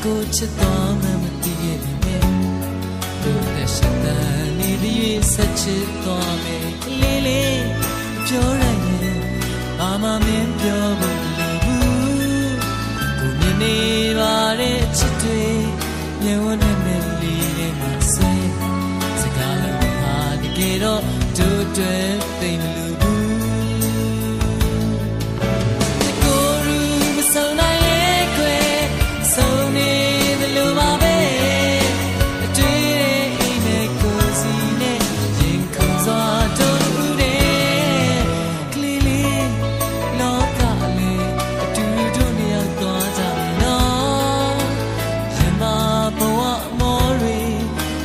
ကိုချစ်တော်မှမတည်ရပြီမဲ့တို့တဲ့ရှက်တန်နေပြီးဆက်ချစ်တော်မယ်လေးလေးပြောရရင်ဘာမှမပြောဘူးလို့ဘူးကိုမြင်နေပါတဲ့ချစ်တွေမျက်ဝန်းနဲ့မဲ့လေးတွေမှာဆွဲစကားလုံးဟာတကယ်တော့တို့တွေသိမလို့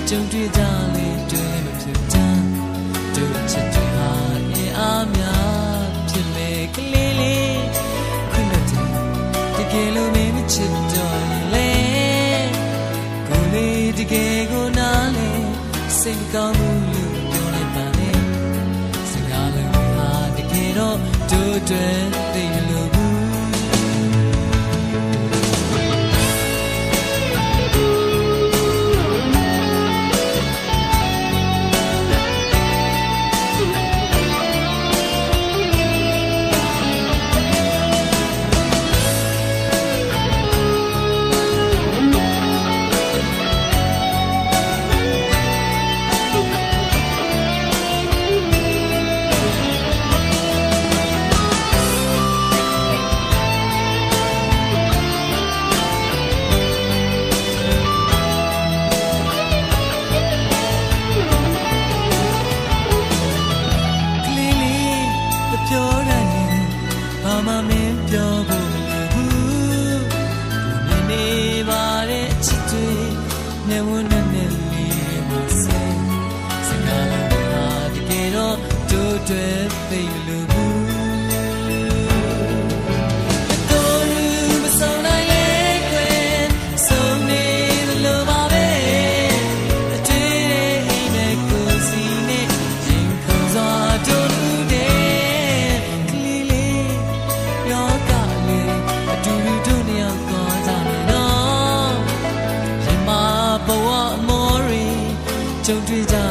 ကြုံတွေ့ကြလေတွေ့မဖြစ်ချမ်းတို့ချစ်တွေဟာအင်းအားများဖြစ်လေကလေးလေးခွင့်တဲ့တကယ်လို့မင်းချစ်တော့ရင်လေကိုလေးတကယ်ကိုနားလေစိတ်ကောင်းမှုလို့ပြောလိုက်ပါလေစကားလုံးဟာတကယ်တော့တို့တွေသိလို့မမင်းပြောဖို့မလိုဘူးမြင်နေပါတဲ့ချစ်တွေနေဝန်းနဲ့လေးမစဲစကားလုံးဟာတကယ်တော့တို့တွေသိလို့ဘူးကြုံတွေ့ကြ